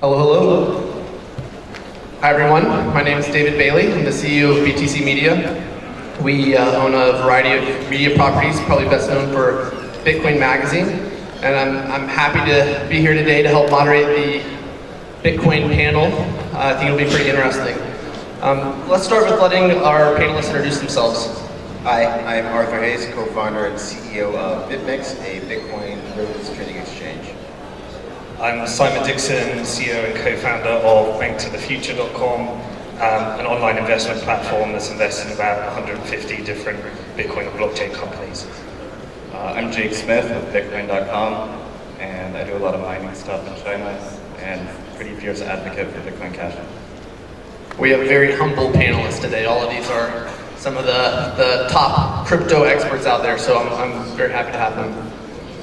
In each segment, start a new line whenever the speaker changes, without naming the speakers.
Hello, hello. Hi everyone, my name is David Bailey. I'm the CEO of BTC Media. We own a variety of media properties, probably best known for Bitcoin Magazine. And I'm happy to be here today to help moderate the Bitcoin panel. I think it'll be pretty interesting. Let's start with letting our panelists introduce themselves.
Hi, I'm Arthur Hayes, co-founder and CEO of BitMix, a Bitcoin derivatives trading exchange.
I'm Simon Dixon, CEO and co-founder of banktothefuture.com, an online investment platform that's invested in about 150 different Bitcoin and blockchain companies.
I'm Jake Smith with Bitcoin.com, and I do a lot of mining stuff in China, and pretty fierce advocate for Bitcoin Cash.
We have very humble panelists today. All of these are some of the top crypto experts out there, so I'm very happy to have them.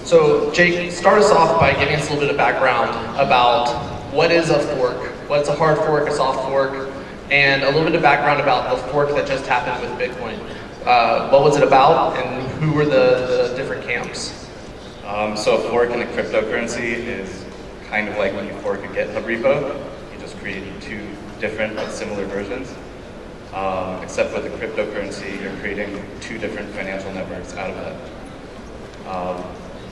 So Jake, start us off by giving us a little bit of background about what is a fork, what's a hard fork, a soft fork, and a little bit of background about the fork that just happened with Bitcoin. What was it about, and who were the different camps?
So a fork in a cryptocurrency is kind of like when you fork a GitHub repo. You just create two different but similar versions. Except with a cryptocurrency, you're creating two different financial networks out of that.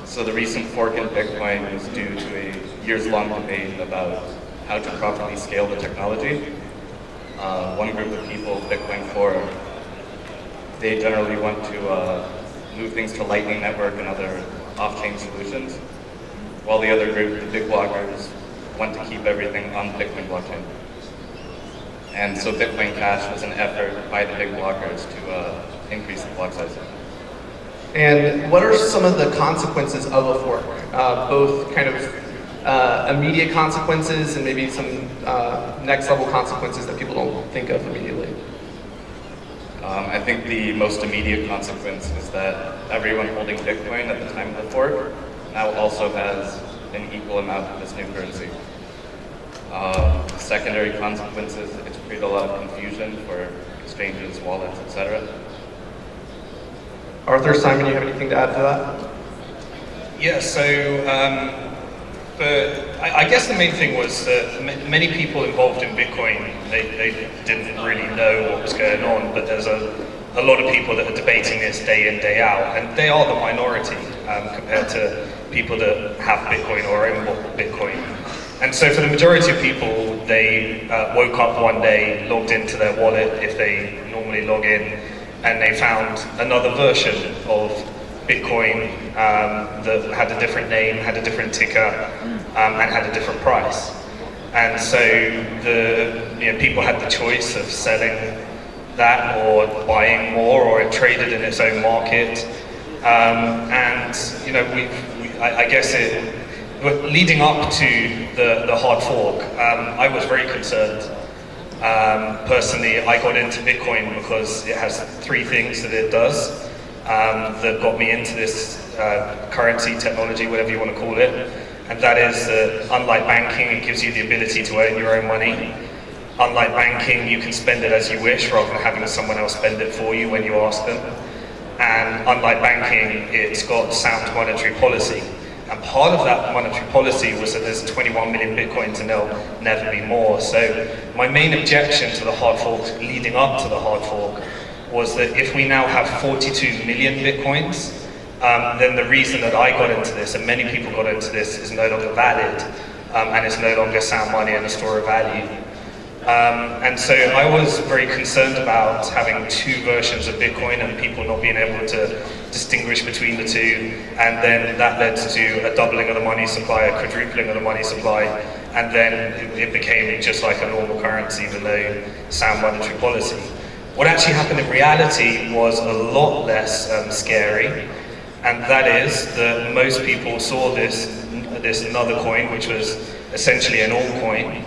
So the recent fork in Bitcoin was due to a years-long debate about how to properly scale the technology. One group of people, Bitcoin Core, they generally want to move things to Lightning Network and other off-chain solutions, while the other group, the big blockers, want to keep everything on the Bitcoin blockchain. And so Bitcoin Cash was an effort by the big blockers to increase the block size.
And what are some of the consequences of a fork? Both kind of immediate consequences and maybe some next level consequences that people don't think of immediately.
I think the most immediate consequence is that everyone holding Bitcoin at the time of the fork now also has an equal amount of this new currency. Secondary consequences, it's created a lot of confusion for exchanges, wallets, etc.
Arthur, Simon, you have anything to add to that?
Yeah, so I guess the main thing was that many people involved in Bitcoin, they didn't really know what was going on, but there's a lot of people that are debating this day in, day out, and they are the minority compared to people that have Bitcoin or own Bitcoin. And so for the majority of people, they woke up one day, logged into their wallet if they normally log in, and they found another version of Bitcoin that had a different name, had a different ticker, and had a different price. And so people had the choice of selling that or buying more, or it traded in its own market. I guess leading up to the hard fork, I was very concerned. Personally, I got into Bitcoin because it has three things that it does that got me into this currency, technology, whatever you want to call it. And that is that unlike banking, it gives you the ability to earn your own money. Unlike banking, you can spend it as you wish rather than having someone else spend it for you when you ask them. And unlike banking, it's got sound monetary policy. And part of that monetary policy was that there's 21 million Bitcoins and there'll never be more. So my main objection to the hard fork leading up to the hard fork was that if we now have 42 million Bitcoins, then the reason that I got into this and many people got into this is no longer valid and it's no longer sound money and a store of value. And so I was very concerned about having two versions of Bitcoin and people not being able to distinguish between the two, and then that led to a doubling of the money supply, a quadrupling of the money supply, and then it became just like a normal currency with no sound monetary policy. What actually happened in reality was a lot less scary, and that is that most people saw this another coin, which was essentially an altcoin,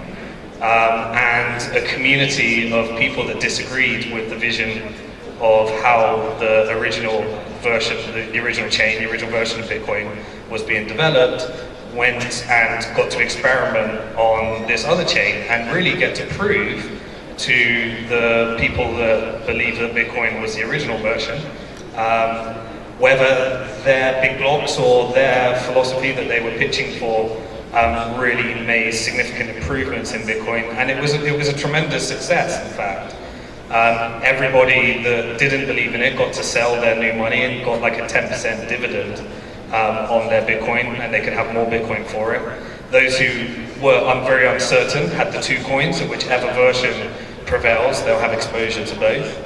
and a community of people that disagreed with the vision of how the original version, the original chain, the original version of Bitcoin was being developed, went and got to experiment on this other chain and really get to prove to the people that believe that Bitcoin was the original version, whether their big blocks or their philosophy that they were pitching for really made significant improvements in Bitcoin, and it was a tremendous success. In fact, everybody that didn't believe in it got to sell their new money and got like a 10% dividend on their Bitcoin, and they could have more Bitcoin for it. Those who were very uncertain had the two coins, so whichever version prevails, they'll have exposure to both.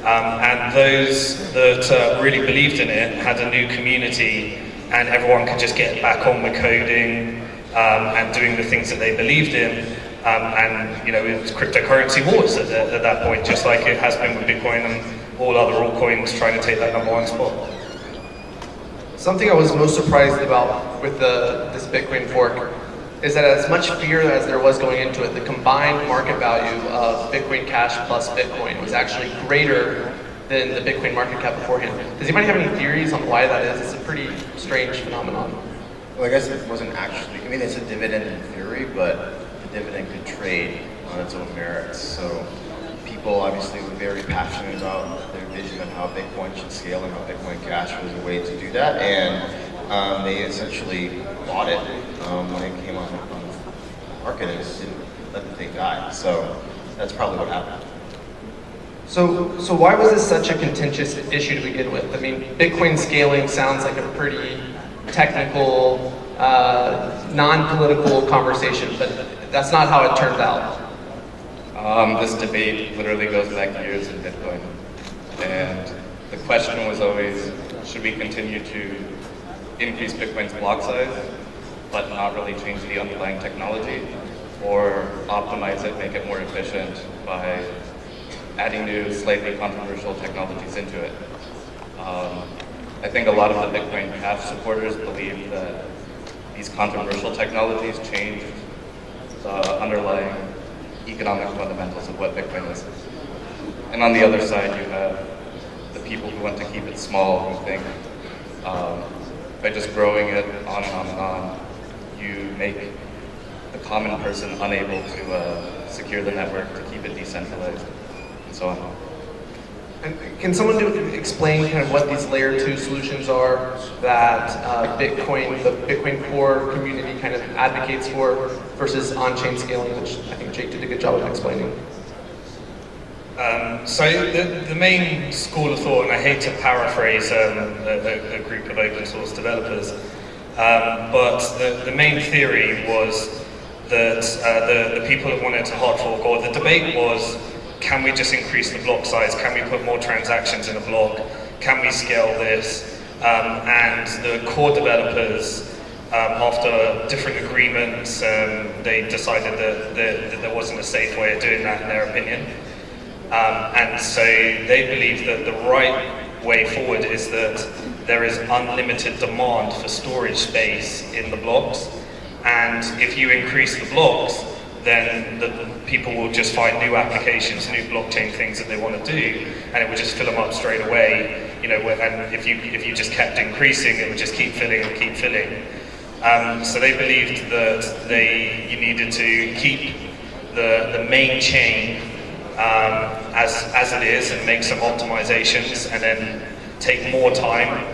And those that really believed in it had a new community, and everyone could just get back on with coding and doing the things that they believed in. And you know, it was cryptocurrency wars at that point, just like it has been with Bitcoin and all other altcoins trying to take that #1 spot.
Something I was most surprised about with this Bitcoin fork is that as much fear as there was going into it, the combined market value of Bitcoin Cash plus Bitcoin was actually greater than the Bitcoin market cap beforehand. Does anybody have any theories on why that is? It's a pretty strange phenomenon.
Well, I guess it wasn't actually, I mean, it's a dividend in theory, but the dividend could trade on its own merits. So people obviously were very passionate about their vision on how Bitcoin should scale and how Bitcoin Cash was a way to do that. And they essentially bought it when it came on the market and just didn't let the thing die. So that's probably what happened.
So why was this such a contentious issue to begin with? I mean, Bitcoin scaling sounds like a pretty technical, non-political conversation, but that's not how it turned out.
This debate literally goes back years in Bitcoin. And the question was always, should we continue to increase Bitcoin's block size, but not really change the underlying technology, or optimize it, make it more efficient by adding new, slightly controversial technologies into it. I think a lot of the Bitcoin Cash supporters believe that these controversial technologies change the underlying economic fundamentals of what Bitcoin is. And on the other side, you have the people who want to keep it small, who think by just growing it on and on and on, you make the common person unable to secure the network, to keep it decentralized, and so on.
And can someone explain kind of what these layer 2 solutions are that the Bitcoin core community kind of advocates for versus on-chain scaling, which I think Jake did a good job of explaining?
So the main school of thought, and I hate to paraphrase a group of open source developers, but the main theory was that the people that wanted to hard fork, or the debate was, can we just increase the block size? Can we put more transactions in a block? Can we scale this? And the core developers, after different agreements, they decided that there wasn't a safe way of doing that in their opinion. And so they believe that the right way forward is that there is unlimited demand for storage space in the blocks. And if you increase the blocks, then the people will just find new applications, new blockchain things that they want to do, and it would just fill them up straight away. You know, and if you just kept increasing, it would just keep filling and keep filling. So they believed that you needed to keep the main chain as it is and make some optimizations, and then take more time,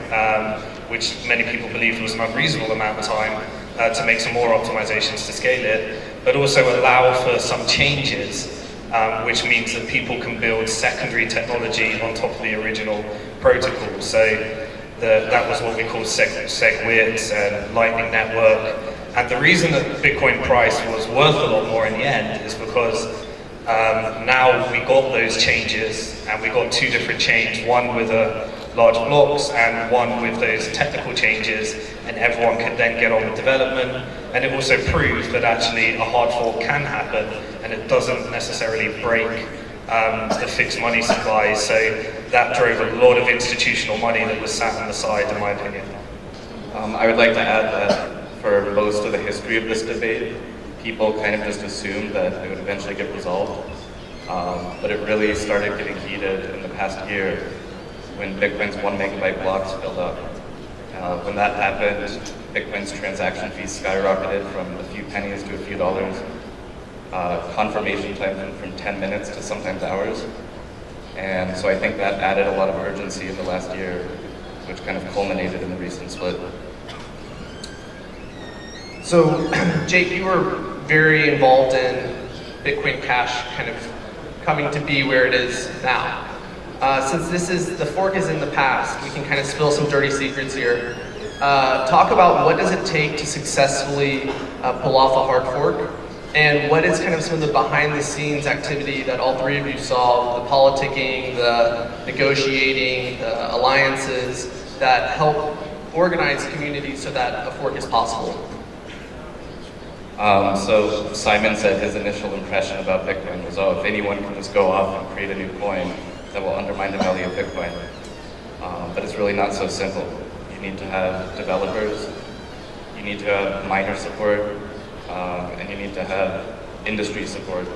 which many people believed was an unreasonable amount of time, to make some more optimizations to scale it, but also allow for some changes, which means that people can build secondary technology on top of the original protocol. So that was what we call SegWit and Lightning Network. And the reason that Bitcoin price was worth a lot more in the end is because now we got those changes, and we got two different chains, one with large blocks and one with those technical changes, and everyone could then get on with development. And it also proved that actually a hard fork can happen, and it doesn't necessarily break the fixed money supply. So that drove a lot of institutional money that was sat on the side, in my opinion.
I would like to add that for most of the history of this debate, people kind of just assumed that it would eventually get resolved. But it really started getting heated in the past year when Bitcoin's 1 megabyte blocks filled up. When that happened, Bitcoin's transaction fees skyrocketed from a few pennies to a few dollars. Confirmation time went from 10 minutes to sometimes hours. And so I think that added a lot of urgency in the last year, which kind of culminated in the recent split.
So, Jake, you were very involved in Bitcoin Cash kind of coming to be where it is now. Since the fork is in the past, we can kind of spill some dirty secrets here. Talk about what does it take to successfully pull off a hard fork, and what is kind of some of the behind the scenes activity that all three of you saw, the politicking, the negotiating, the alliances that help organize communities so that a fork is possible.
So Simon said his initial impression about Bitcoin was, oh, if anyone can just go off and create a new coin, that will undermine the value of Bitcoin. But it's really not so simple. You need to have developers, you need to have miner support, and you need to have industry support,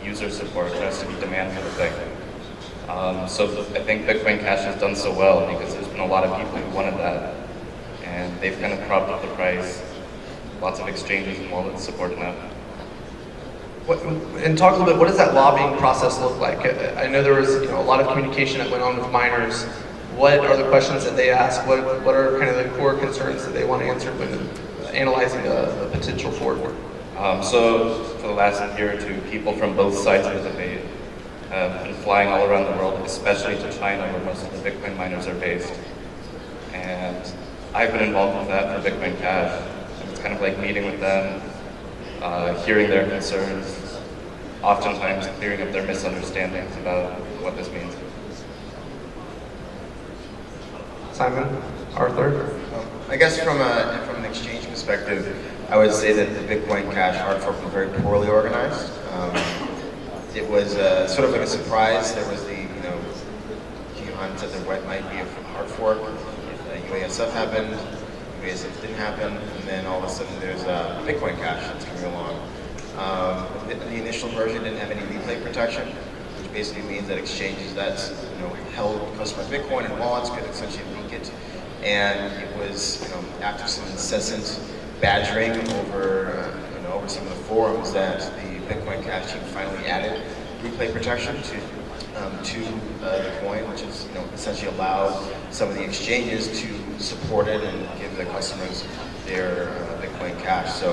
user support. There has to be demand for the thing. So I think Bitcoin Cash has done so well because there's been a lot of people who wanted that, and they've kind of propped up the price. Lots of exchanges and wallets supporting that.
And talk a little bit, what does that lobbying process look like? I know there was a lot of communication that went on with miners. What are the questions that they ask? What are kind of the core concerns that they want answered when analyzing a potential fork?
So for the last year or two, people from both sides of the debate have been flying all around the world, especially to China, where most of the Bitcoin miners are based. And I've been involved with that for Bitcoin Cash. It's kind of like meeting with them, hearing their concerns, oftentimes clearing up their misunderstandings about what this means.
Simon, Arthur?
I guess from an exchange perspective, I would say that the Bitcoin Cash hard fork was very poorly organized. It was sort of like a surprise. There was the, Jihan said there might be a hard fork. UASF happened, UASF didn't happen, and then all of a sudden there's Bitcoin Cash that's coming along. The initial version didn't have any replay protection, which basically means that exchanges that held customer Bitcoin and wallets could essentially leak it. And it was after some incessant badgering over over some of the forums that the Bitcoin Cash team finally added replay protection to the coin, which is essentially allowed some of the exchanges to support it and give the customers their Bitcoin Cash. So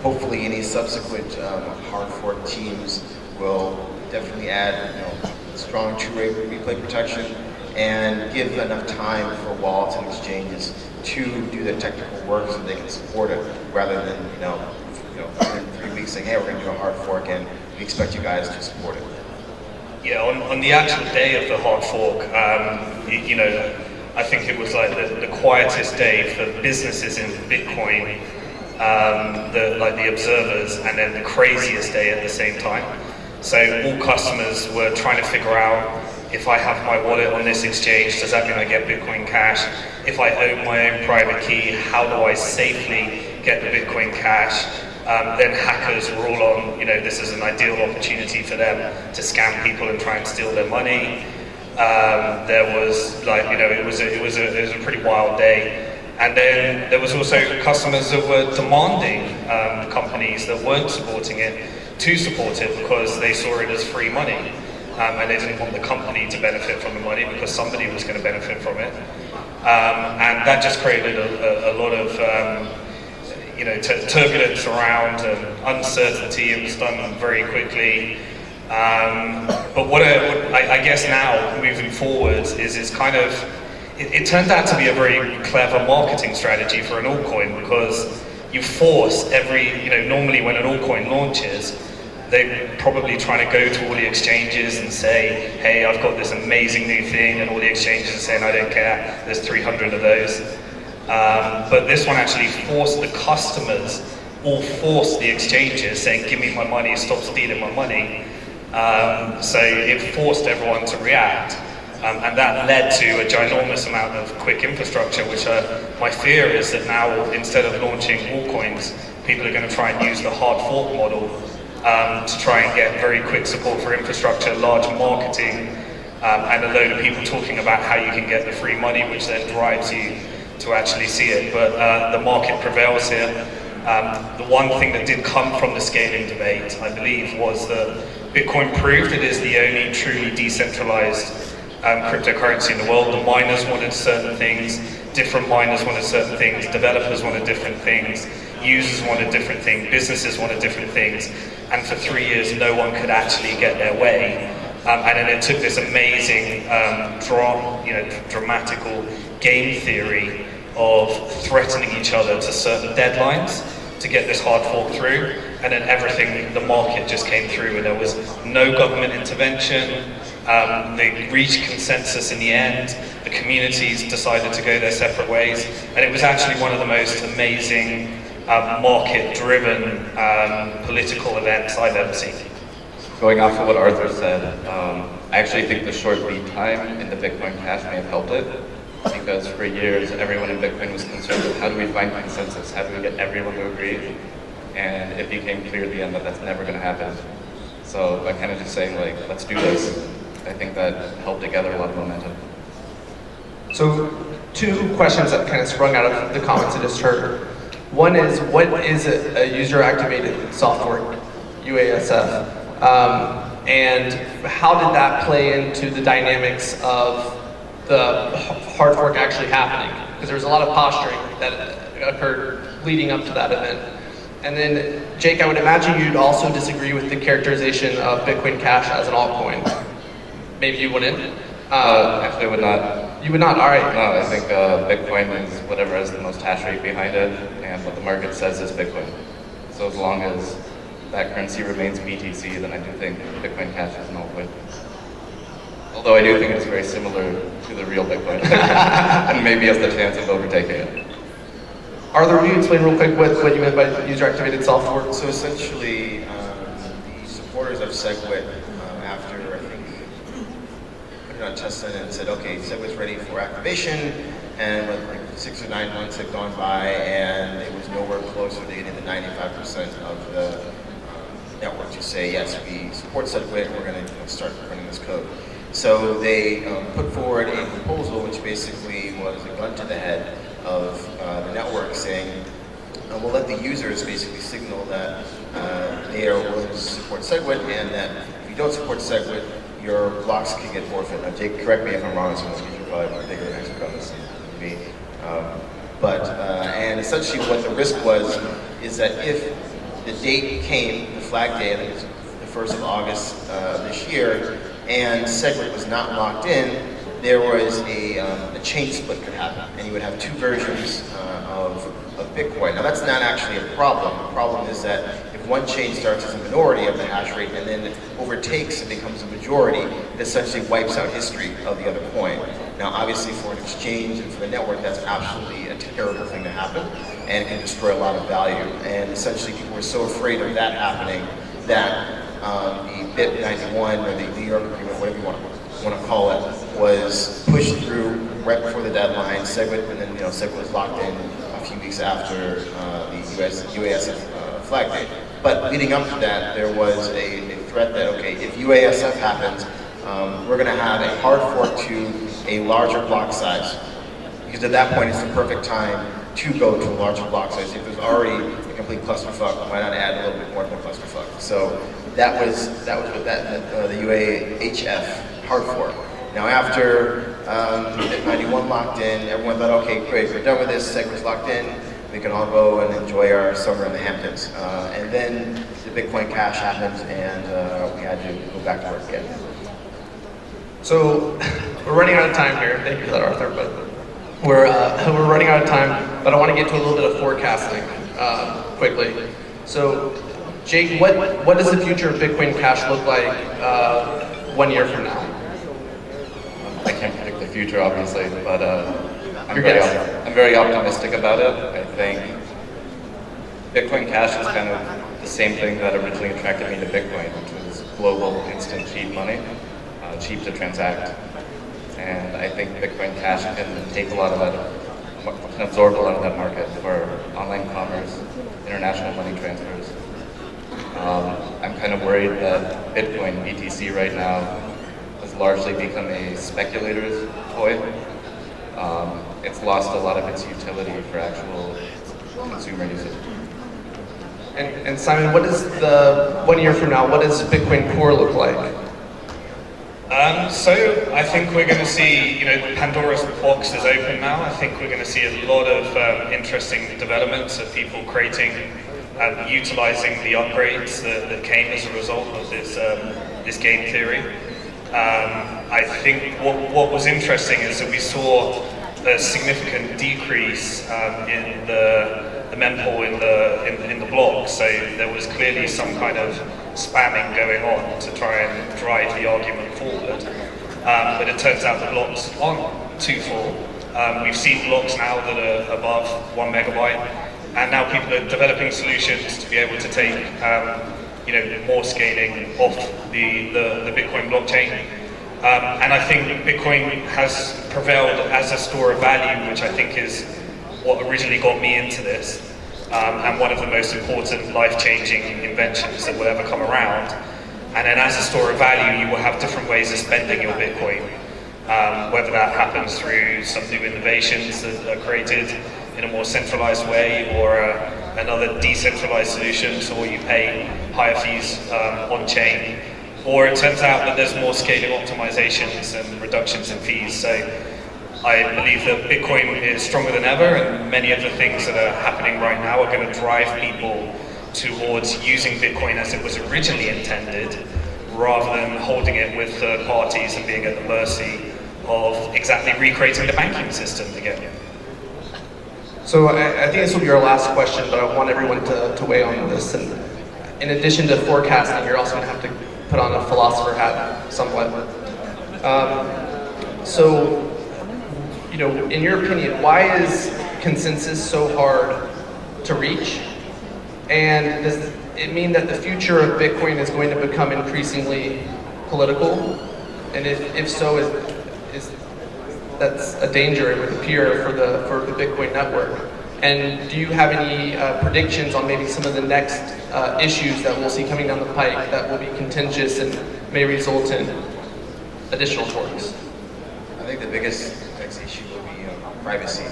hopefully any subsequent hard fork teams will definitely add strong two-way replay protection and give enough time for wallets and exchanges to do the technical work so they can support it, rather than in 3 weeks saying, hey, we're going to do a hard fork and we expect you guys to support it.
Yeah, on the actual day of the hard fork, I think it was like the quietest day for businesses in Bitcoin, the observers, and then the craziest day at the same time. So all customers were trying to figure out, if I have my wallet on this exchange, does that mean I get Bitcoin Cash? If I own my own private key, how do I safely get the Bitcoin Cash? Then hackers were all on, this is an ideal opportunity for them to scam people and try and steal their money. There was it was a pretty wild day. And then there was also customers that were demanding companies that weren't supporting it to support it because they saw it as free money. And they didn't want the company to benefit from the money because somebody was going to benefit from it. And that just created a lot of turbulence around and uncertainty. It was done very quickly. But what I guess now, moving forward, is kind of, it turned out to be a very clever marketing strategy for an altcoin, because you force normally when an altcoin launches, they're probably trying to go to all the exchanges and say, hey, I've got this amazing new thing, and all the exchanges are saying, I don't care, there's 300 of those. But this one actually forced the customers, or forced the exchanges, saying, give me my money, stop stealing my money. So it forced everyone to react. And that led to a ginormous amount of quick infrastructure, which my fear is that now, instead of launching altcoins, people are going to try and use the hard fork model to try and get very quick support for infrastructure, large marketing, and a load of people talking about how you can get the free money, which then drives you to actually see it. But the market prevails here. The one thing that did come from the scaling debate, I believe, was that Bitcoin proved it is the only truly decentralized cryptocurrency in the world. The miners wanted certain things, different miners wanted certain things, developers wanted different things. users wanted different things, businesses wanted different things, and for 3 years no one could actually get their way. And then it took this amazing, dramatical game theory of threatening each other to certain deadlines to get this hard fork through, and then everything, the market just came through, and there was no government intervention. They reached consensus in the end. The communities decided to go their separate ways, and it was actually one of the most amazing market-driven political events I've ever seen.
Going off of what Arthur said, I actually think the short lead time in the Bitcoin Cash may have helped it, because for years everyone in Bitcoin was concerned with how do we find consensus, how do we get everyone to agree, and it became clear at the end that that's never going to happen. So by kind of just saying like, let's do this, I think that helped to gather a lot of momentum.
So 2 questions that kind of sprung out of the comments I just heard. One is, what is a user-activated software, UASF? And how did that play into the dynamics of the hard fork actually happening? Because there was a lot of posturing that occurred leading up to that event. And then, Jake, I would imagine you'd also disagree with the characterization of Bitcoin Cash as an altcoin. Maybe you wouldn't?
Actually, I would not.
You would not? All right.
No, I think Bitcoin is whatever has the most hash rate behind it, and what the market says is Bitcoin. So as long as that currency remains BTC, then I do think Bitcoin Cash is an altcoin. Although I do think it's very similar to the real Bitcoin, and maybe has the chance of overtaking it.
Arthur, will you explain real quick what you meant by user-activated software?
So essentially, the supporters of SegWit, after I think put it on testnet and said, okay, SegWit's ready for activation, and like 6 or 9 months had gone by, and it was nowhere closer to getting the 95% of the network to say, yes, we support SegWit, we're going to start running this code. So they put forward a proposal which basically was a gun to the head of the network, saying, we'll let the users basically signal that they are willing to support SegWit, and that if you don't support SegWit, your blocks can get forfeit. Now, Jake, correct me if I'm wrong on this, because you're probably more bigger an expert on this than me. And essentially what the risk was is that if the date came, the flag day, I think it was the 1st of August of this year, and SegWit was not locked in, there was a chain split could happen, and you would have 2 versions of Bitcoin. Now that's not actually a problem. The problem is that if one chain starts as a minority of the hash rate and then overtakes and becomes a majority, it essentially wipes out history of the other coin. Now obviously for an exchange and for the network, that's absolutely a terrible thing to happen, and it can destroy a lot of value. And essentially people were so afraid of that happening that the BIP 91 or the New York Agreement, whatever you want to call it, was pushed through right before the deadline. SegWit, and then SegWit was locked in a few weeks after the UASF flag date. But leading up to that, there was a threat that, okay, if UASF happens, we're going to have a hard fork to a larger block size, because at that point it's the perfect time to go to a larger block size. If there's already a complete clusterfuck, why not add a little bit more to the clusterfuck? So that was what the UAHF hard fork. Now after BIP 91 locked in, everyone thought, okay, great, we're done with this, SegWit's locked in, we can all go and enjoy our summer in the Hamptons. And then the Bitcoin Cash happened, and we had to go back to work again.
So we're running out of time here. Thank you for that, Arthur. But we're running out of time. But I want to get to a little bit of forecasting quickly. So, Jake, what does the future of Bitcoin Cash look like 1 year from now?
I can't predict the future, obviously, but I'm very optimistic about it. I think Bitcoin Cash is kind of the same thing that originally attracted me to Bitcoin, which was global, instant, cheap money, cheap to transact. And I think Bitcoin Cash can take a lot of that, can absorb a lot of that market for online commerce, international money transfers. I'm kind of worried that Bitcoin, BTC right now, has largely become a speculator's toy. It's lost a lot of its utility for actual consumer usage.
And Simon, what does 1 year from now, what does Bitcoin Core look like?
So I think we're going to see, Pandora's box is open now. I think we're going to see a lot of interesting developments of people creating and utilizing the upgrades that came as a result of this game theory. I think what was interesting is that we saw a significant decrease in the mempool in the block. So there was clearly some kind of spamming going on to try and drive the argument forward. But it turns out the blocks aren't too full. We've seen blocks now that are above 1 megabyte, and now people are developing solutions to be able to take more scaling off the Bitcoin blockchain. And I think Bitcoin has prevailed as a store of value, which I think is what originally got me into this, and one of the most important life-changing inventions that will ever come around. And then as a store of value, you will have different ways of spending your Bitcoin, whether that happens through some new innovations that are created in a more centralized way, or another decentralized solutions, or you pay higher fees on-chain, or it turns out that there's more scaling optimizations and reductions in fees. So I believe that Bitcoin is stronger than ever, and many of the things that are happening right now are going to drive people towards using Bitcoin as it was originally intended, rather than holding it with third parties and being at the mercy of exactly recreating the banking system again.
So I think this will be our last question, but I want everyone to weigh on this. And in addition to forecasting, you're also going to have to put on a philosopher hat somewhat. So, in your opinion, why is consensus so hard to reach? And does it mean that the future of Bitcoin is going to become increasingly political? And if so, is that's a danger, it would appear, for the Bitcoin network? And do you have any predictions on maybe some of the next issues that we'll see coming down the pike that will be contentious and may result in additional forks?
I think the biggest next issue will be privacy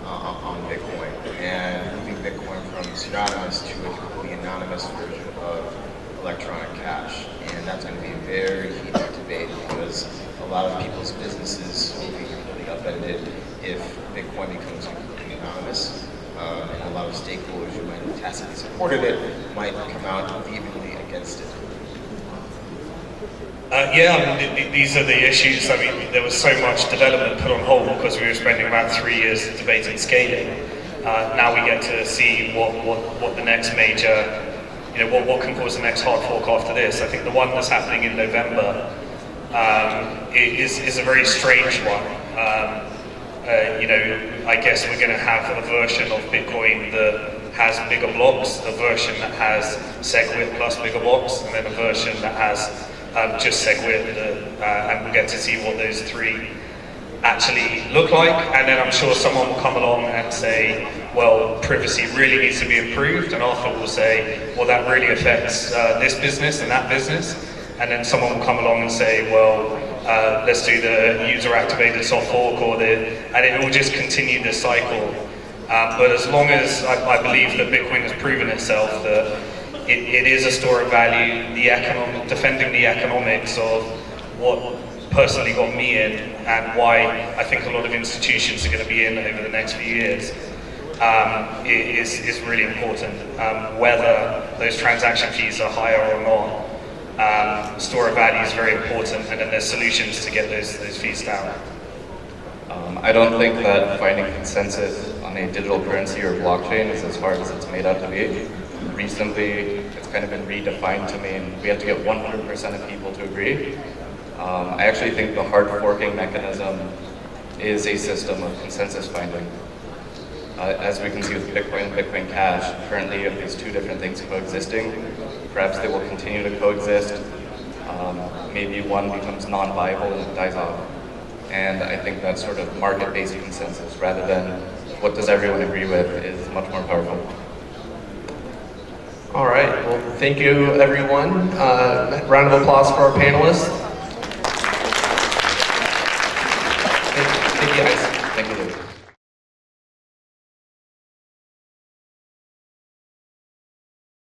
on Bitcoin, and moving Bitcoin from pseudonymous to a completely anonymous version of electronic cash. And that's going to be a very heated debate, because a lot of people's businesses will be completely upended if Bitcoin becomes completely anonymous. And a lot of stakeholders who might have tacitly supported it might come out vehemently against it.
These are the issues. I mean, there was so much development put on hold because we were spending about 3 years debating scaling. Now we get to see what the next major, what can cause the next hard fork after this. I think the one that's happening in November is a very strange one. I guess we're going to have a version of Bitcoin that has bigger blocks, a version that has SegWit plus bigger blocks, and then a version that has just SegWit, and we'll get to see what those three actually look like. And then I'm sure someone will come along and say, well, privacy really needs to be improved, and Arthur will say, well, that really affects this business and that business. And then someone will come along and say, well, let's do the user-activated soft fork, and it will just continue this cycle. But as long as I believe that Bitcoin has proven itself that it is a store of value, defending the economics of what personally got me in, and why I think a lot of institutions are going to be in over the next few years, is really important. Whether those transaction fees are higher or not, store of value is very important, and then there's solutions to get those fees down.
I don't think that finding consensus on a digital currency or blockchain is as hard as it's made out to be. Recently, it's kind of been redefined to mean we have to get 100% of people to agree. I actually think the hard forking mechanism is a system of consensus finding. As we can see with Bitcoin and Bitcoin Cash, currently you have these two different things coexisting. Perhaps they will continue to coexist. Maybe one becomes non-viable and dies off. And I think that sort of market-based consensus, rather than what does everyone agree with, is much more powerful.
All right, well, thank you, everyone. Round of applause for our panelists.